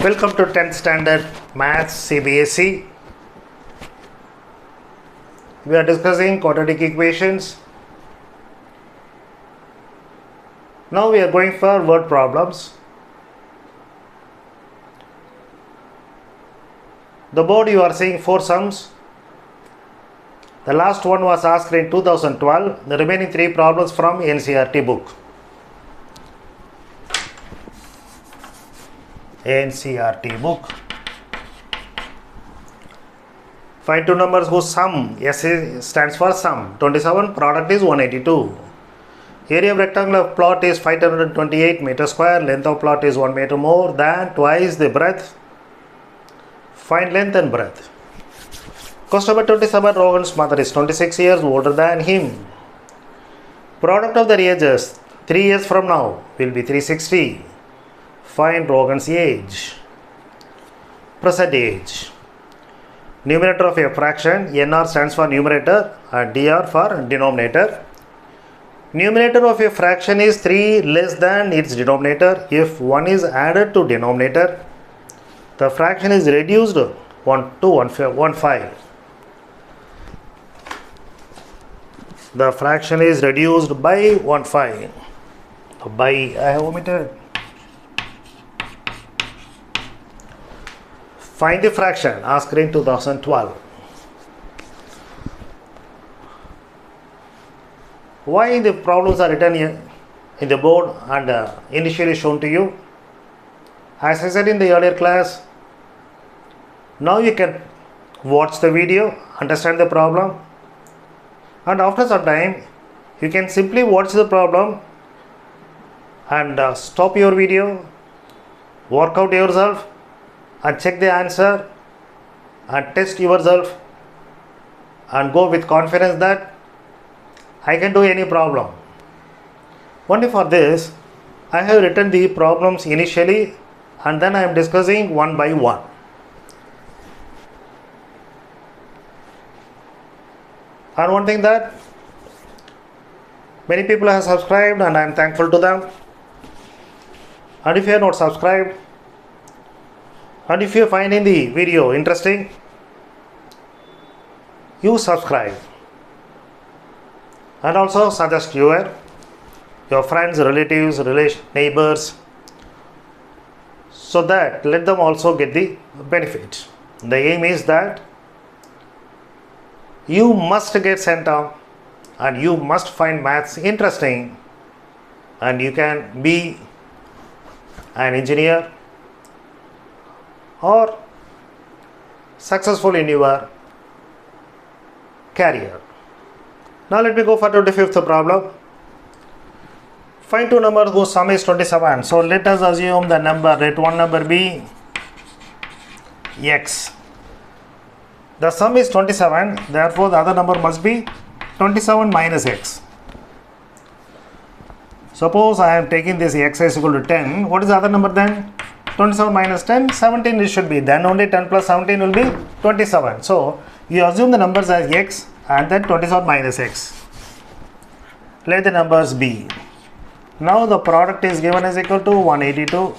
Welcome to 10th Standard Maths CBSE. We are discussing quadratic equations. Now we are going for word problems. The board you are seeing 4 sums. The last one was asked in 2012. The remaining 3 problems from NCERT book. NCERT book. Find two numbers whose sum, S stands for sum, 27, product is 182. Area of rectangular plot is 528 meters square, length of plot is 1 meter more than twice the breadth. Find length and breadth. Question number 27, Rohan's mother is 26 years older than him. Product of the ages 3 years from now will be 360. Find Rohan's age. Present age. Numerator of a fraction, NR stands for numerator and DR for denominator. Numerator of a fraction is 3 less than its denominator. If 1 is added to denominator, the fraction is reduced 1 to 1/5. The fraction is reduced by 1/5. By I have omitted. Find the fraction, asked in 2012. Why the problems are written here in the board and initially shown to you? As I said in the earlier class, now you can watch the video, understand the problem, and after some time you can simply watch the problem and stop your video, work out yourself and check the answer and test yourself and go with confidence that I can do any problem. Only for this I have written the problems initially and then I am discussing one by one. And one thing that many people have subscribed and I am thankful to them. And if you are not subscribed, and if you are finding the video interesting, you subscribe. And also suggest your friends, relatives, neighbors, so that let them also get the benefit. The aim is that you must get sent on and you must find maths interesting and you can be an engineer or successful in your career. Now let me go for 25th problem. Find two numbers whose sum is 27. So let us assume the number, let one number be x. The sum is 27, therefore the other number must be 27 minus x. Suppose I am taking this x is equal to 10. What is the other number then? 27 minus 10, 17 it should be. Then only 10 plus 17 will be 27. So you assume the numbers as x and then 27 minus x. Let the numbers be. Now the product is given as equal to 182.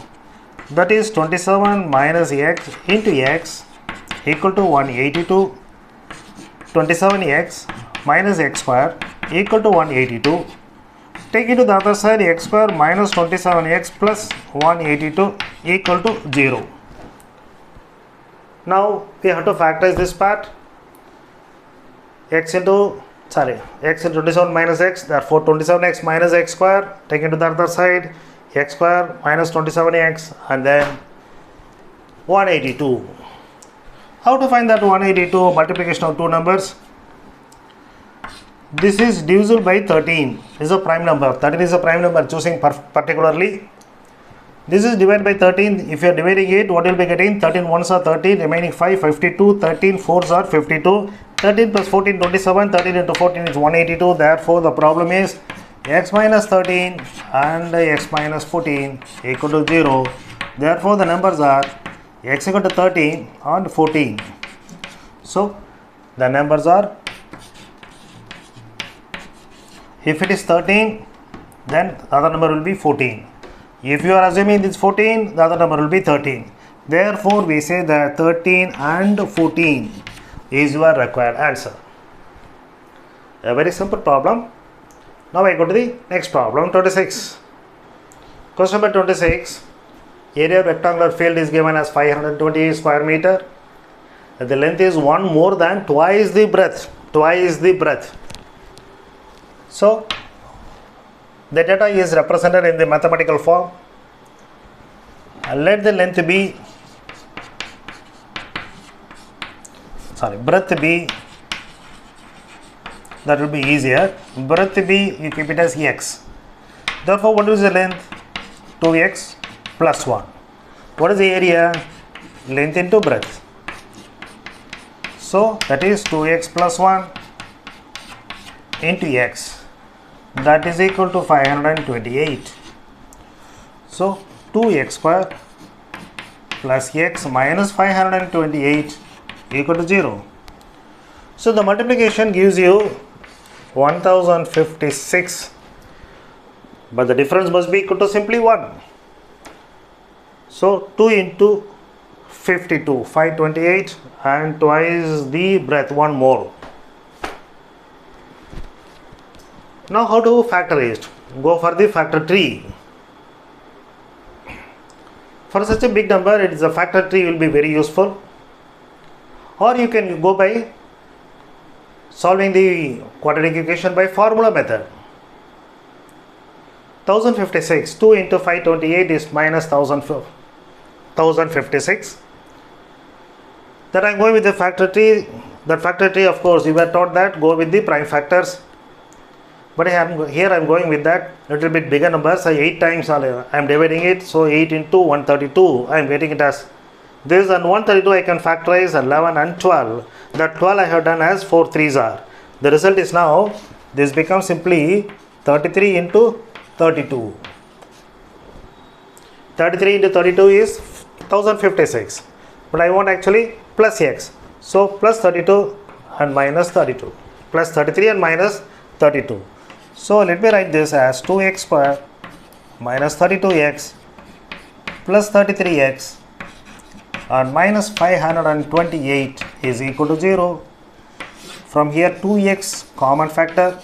That is 27 minus x into x equal to 182. 27x minus x square equal to 182. Take it to the other side, x square minus 27x plus 182 equal to 0. Now we have to factorize this part. X into 27 minus x, therefore 27x minus x square. Take it to the other side, x square minus 27x and then 182. How to find that 182? Multiplication of two numbers. This is divisible by 13. This is a prime number. 13 is a prime number, choosing particularly. This is divided by 13. If you are dividing it, what you will be getting? 13 ones are 13, remaining 5, 52. 13 fours are 52. 13 plus 14, 27. 13 into 14 is 182. Therefore, the problem is x minus 13 and x minus 14 equal to 0. Therefore, the numbers are x equal to 13 and 14. So, the numbers are, if it is 13, then the other number will be 14. If you are assuming this 14, the other number will be 13. Therefore, we say that 13 and 14 is your required answer. A very simple problem. Now I go to the next problem, 26. Question number 26. Area of rectangular field is given as 520 square meter. The length is one more than twice the breadth. Twice the breadth. So, the data is represented in the mathematical form. Let the length be, breadth be, that will be easier. Breadth be, you keep it as x. Therefore, what is the length? 2x plus 1. What is the area? Length into breadth. So, that is 2x plus 1 into x. That is equal to 528. So, 2x square plus x minus 528 equal to 0. So, the multiplication gives you 1056, but the difference must be equal to simply 1. So, 2 into 52, 528 and twice the breadth, one more. Now, how to factor it? Go for the factor tree. For such a big number, it is a factor tree will be very useful. Or you can go by solving the quadratic equation by formula method. 1056, 2 into 528 is minus 1056. Then I am going with the factor tree. That factor tree, of course, you were taught that go with the prime factors. But here I am going with that little bit bigger numbers. 8 times I am dividing it. So 8 into 132. I am getting it as this, and 132 I can factorize 11 and 12. That 12 I have done as 4 3s are. The result is now this becomes simply 33 into 32. 33 into 32 is 1056. But I want actually plus x. So plus 32 and minus 32. Plus 33 and minus 32. So let me write this as 2x square minus 32x plus 33x and minus 528 is equal to 0. From here 2x common factor,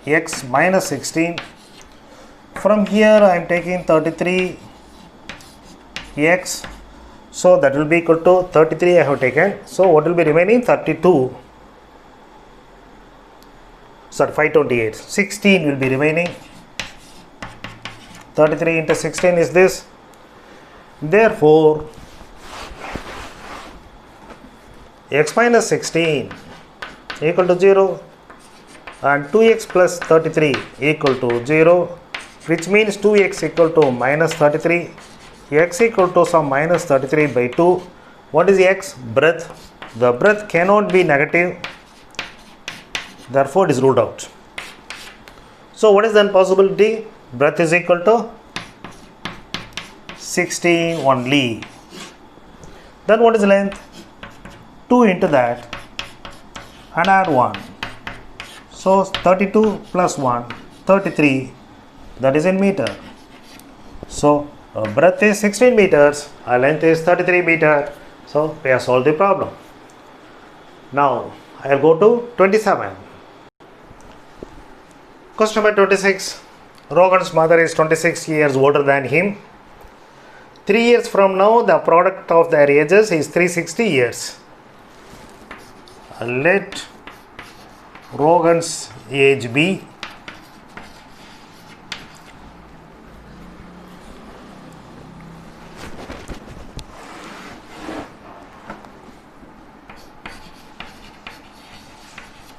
x minus 16. From here I am taking 33x. So that will be equal to 33 I have taken. So what will be remaining? 32. Sorry, 528. 16 will be remaining. 33 into 16 is this. Therefore, x minus 16 equal to 0 and 2x plus 33 equal to 0, which means 2x equal to minus 33. X equal to some minus 33 by 2. What is x? Breadth. The breadth cannot be negative. Therefore, it is ruled out. So, what is the possibility? Breadth is equal to 16 only. Then what is length? 2 into that and add 1. So, 32 plus 1, 33, that is in meter. So, breadth is 16 meters, length is 33 meters. So, we have solved the problem. Now, I will go to 27. Question number 26. Rogan's mother is 26 years older than him. 3 years from now, the product of their ages is 360 years. Let Rogan's age be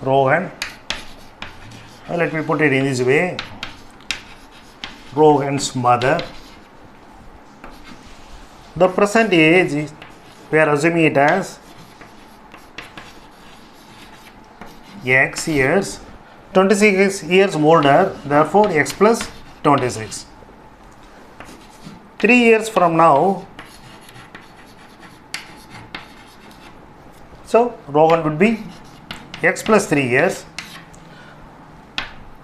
Rogan. Let me put it in this way. Rogan's mother. The present age is, we are assuming it as x years. 26 years older, therefore x plus 26. 3 years from now, so Rogan would be x plus 3 years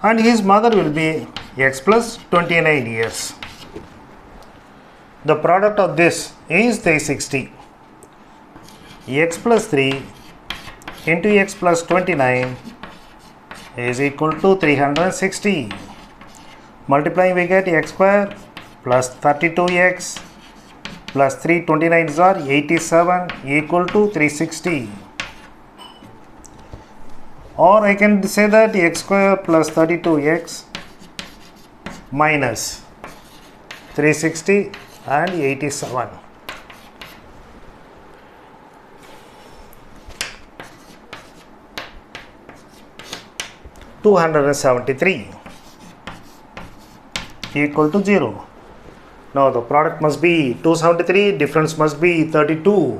and his mother will be x plus 29 years. The product of this is 360. X plus 3 into x plus 29 is equal to 360. Multiplying we get x square plus 32x plus 329s are 87 equal to 360. Or I can say that x square plus 32x minus 360 and 87. $273 equal to 0. Now the product must be 273, difference must be 32.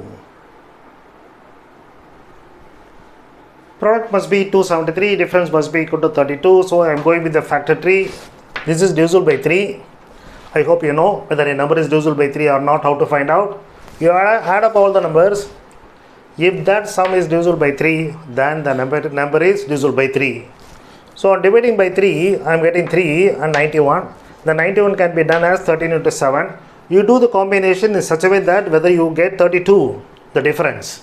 Product must be 273, difference must be equal to 32. So I am going with the factor tree. This is divisible by 3. I hope you know whether a number is divisible by 3 or not, how to find out. You add up all the numbers. If that sum is divisible by 3, then the number is divisible by 3. So on dividing by 3, I am getting 3 and 91. The 91 can be done as 13 into 7. You do the combination in such a way that whether you get 32, the difference.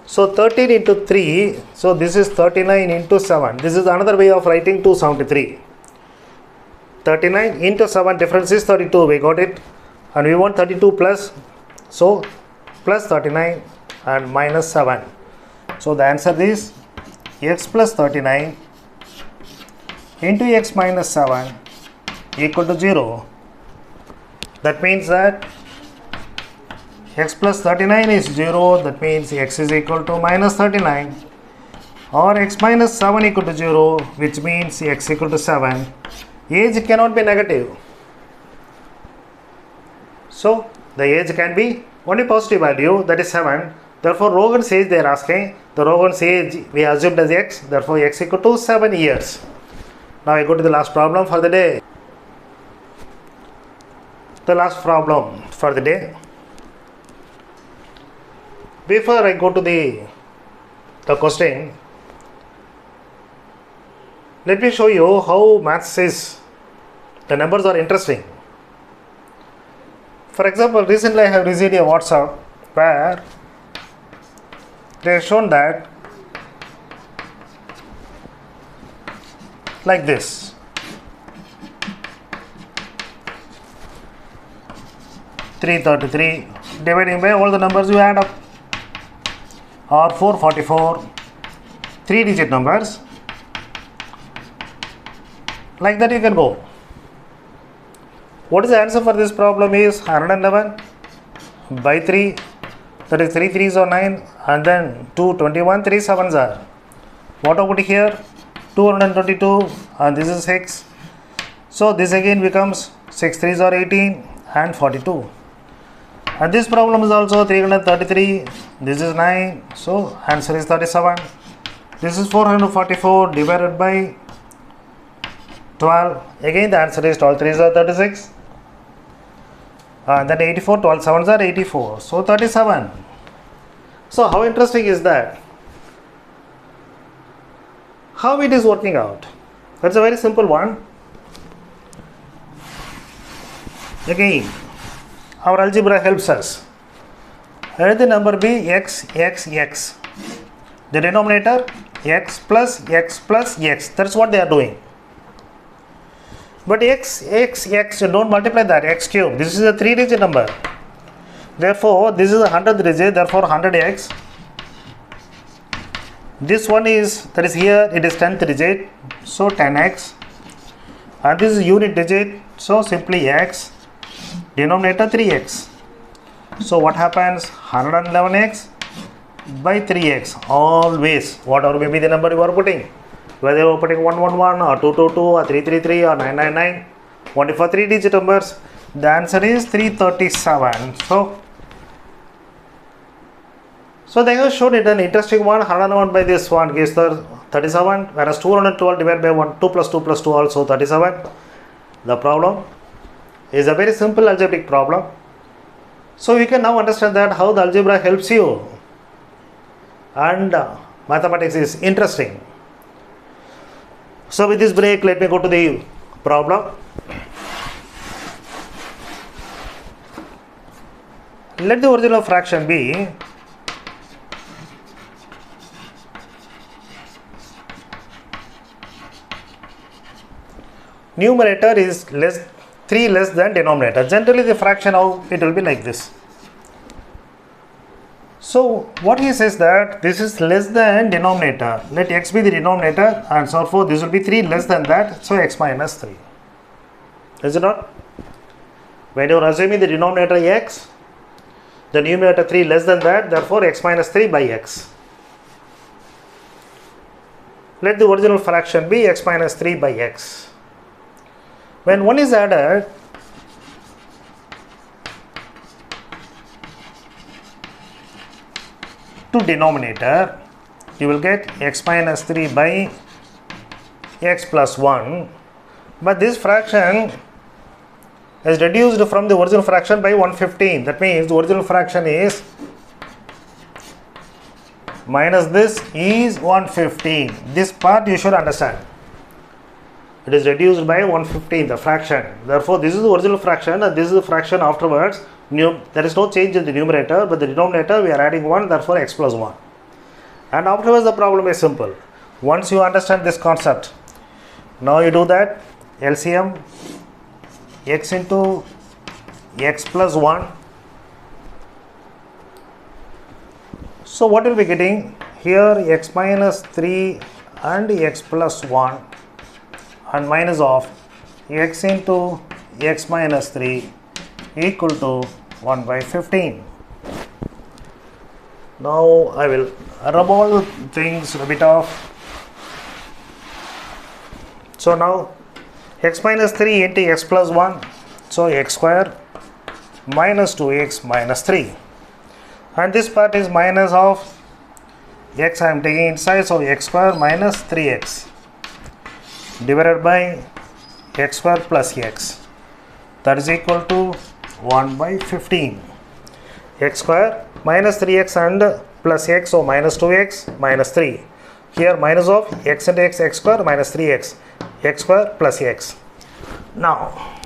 So 13 into 3, so this is 39 into 7. This is another way of writing 273. 39 into 7, difference is 32, we got it. And we want 32 plus, so plus 39 and minus 7. So the answer is x plus 39 into x minus 7 equal to 0. That means that x plus 39 is 0, that means x is equal to minus 39, or x minus 7 equal to 0, which means x equal to 7. Age cannot be negative. So the age can be only positive value, that is 7. Therefore Rogan's age they are asking. The Rogan's age we assumed as x, therefore x equal to 7 years. Now I go to the last problem for the day. The last problem for the day. Before I go to the question, let me show you how maths is, the numbers are interesting. For example, recently I have received a WhatsApp where they have shown that like this. $333 dividing by all the numbers you add up, or 444, 3-digit numbers. Like that you can go. What is the answer for this problem is 111 by 3, that is 3 3s are 9, and then 221, 3 7s are. What about here? 222, and this is 6. So this again becomes 6 3s are 18 and 42. And this problem is also 333, this is 9, so answer is 37. This is 444 divided by 12, again the answer is 12 3s are 36. And then 84, 12 7s are 84, so 37. So how interesting is that? How it is working out? That's a very simple one. Again, our algebra helps us. Let the number be x, x, x. The denominator x plus x plus x. That's what they are doing. But x, x, x, don't multiply that, x cube. This is a 3-digit number. Therefore, this is a 100th digit, therefore 100x. This one is, that is here, it is 10th digit, so 10x. And this is unit digit, so simply x. Denominator 3x. So what happens? 111x by 3x. Always, whatever may be the number you are putting. Whether you are putting 111 or 222 or 333 or 999. Only for 3-digit numbers. The answer is 337. So they have shown it an interesting one. 101 by this one gives 37, whereas 212 divided by 1, 2 plus 2 plus 2 also 37. The problem is a very simple algebraic problem. So you can now understand that how the algebra helps you, and mathematics is interesting. So with this break, let me go to the problem. Let the original fraction be numerator is 3 less than denominator. Generally the fraction, how it will be like this. So what he says that this is less than denominator. Let x be the denominator, and so forth. This will be 3 less than that. So x minus 3. Is it not? When you are assuming the denominator x, the numerator 3 less than that, therefore x minus 3 by x. Let the original fraction be x minus 3 by x. When 1 is added, to denominator, you will get x minus 3 by x plus 1, but this fraction is reduced from the original fraction by 115. That means the original fraction is minus this is 115. This part you should understand. It is reduced by 115, the fraction. Therefore, this is the original fraction and this is the fraction afterwards. There is no change in the numerator, but the denominator we are adding 1, therefore x plus 1. And afterwards the problem is simple. Once you understand this concept, now you do that LCM x into x plus 1. So what will be getting here? X minus 3 and x plus 1 and minus of x into x minus 3 equal to 1 by 15. Now I will rub all things a bit off. So now x minus 3 into x plus 1, so x square minus 2x minus 3, and this part is minus of x I am taking inside, so x square minus 3x divided by x square plus x, that is equal to 1 by 15. X square minus 3x and plus x, so minus 2x minus 3. Here minus of x into x square minus 3x, x square plus x. Now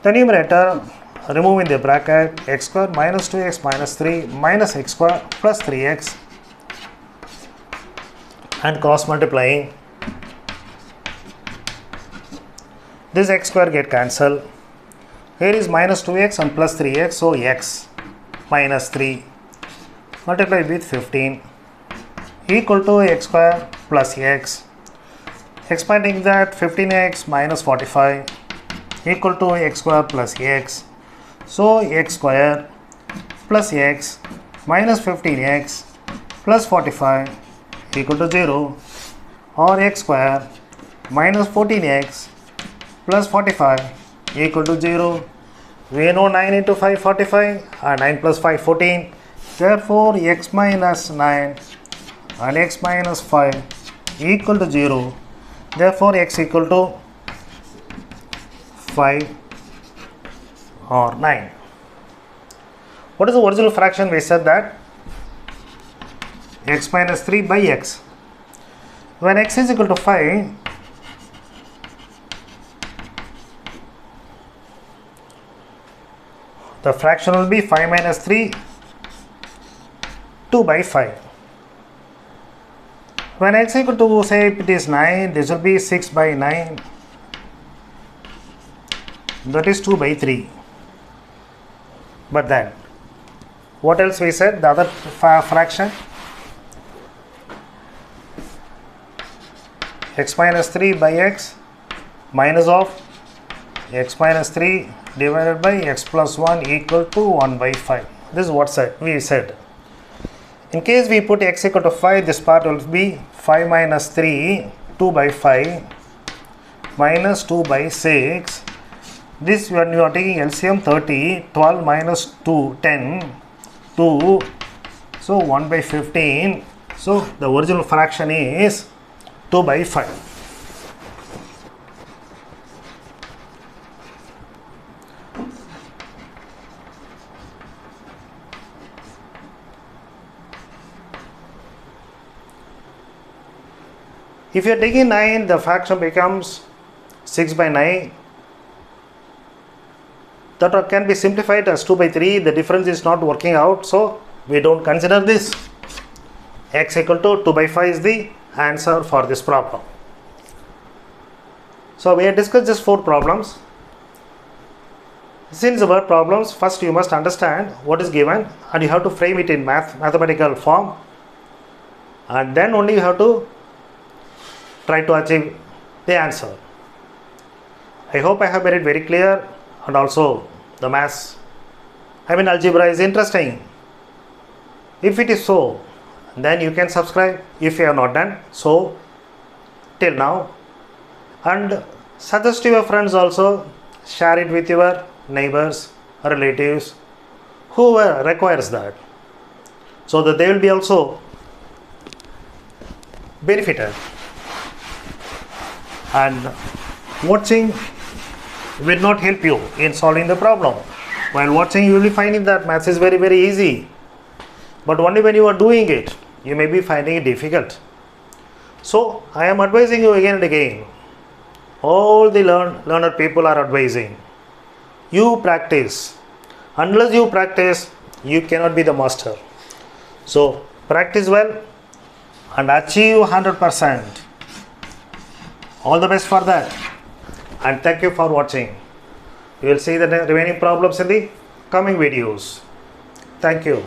the numerator, removing the bracket, x square minus 2x minus 3 minus x square plus 3x, and cross multiplying, this x square get cancelled. Here is minus 2x and plus 3x, so x minus 3 multiplied with 15 equal to x square plus x. Expanding that, 15x minus 45 equal to x square plus x. So x square plus x minus 15x plus 45 equal to 0, or x square minus 14x plus 45 equal to 0. We know 9 into 5 45 and 9 plus 5 14. Therefore x minus 9 and x minus 5 equal to 0. Therefore x equal to 5 or 9. What is the original fraction? We said that x minus 3 by x. When x is equal to 5, the fraction will be 5 minus 3, 2 by 5. When x equal to, say if it is 9, this will be 6 by 9, that is 2 by 3. But then what else we said? The other fraction, x minus 3 by x minus of x minus 3 divided by x plus 1 equal to 1 by 5. This is what we said. In case we put x equal to 5, this part will be 5 minus 3, 2 by 5 minus 2 by 6. This, when you are taking LCM, 30, 12 minus 2, 10, 2, so 1 by 15. So the original fraction is 2 by 5. If you are taking 9, the fraction becomes 6 by 9. that can be simplified as 2 by 3. The difference is not working out, so we don't consider this. X equal to 2 by 5 is the answer for this problem. So we have discussed just 4 problems. Since the word problems, first you must understand what is given and you have to frame it in mathematical form, and then only you have to try to achieve the answer. I hope I have made it very clear, and also the maths, algebra is interesting. If it is so, then you can subscribe if you have not done so till now, and suggest to your friends also, share it with your neighbors, relatives, whoever requires that, so that they will be also benefited. And watching will not help you in solving the problem. While watching, you will be finding that maths is very, very easy, but only when you are doing it, you may be finding it difficult. So I am advising you again and again, all the learned people are advising, you practice. Unless you practice, you cannot be the master. So practice well and achieve 100%. All the best for that, and thank you for watching. You will see the remaining problems in the coming videos. Thank you.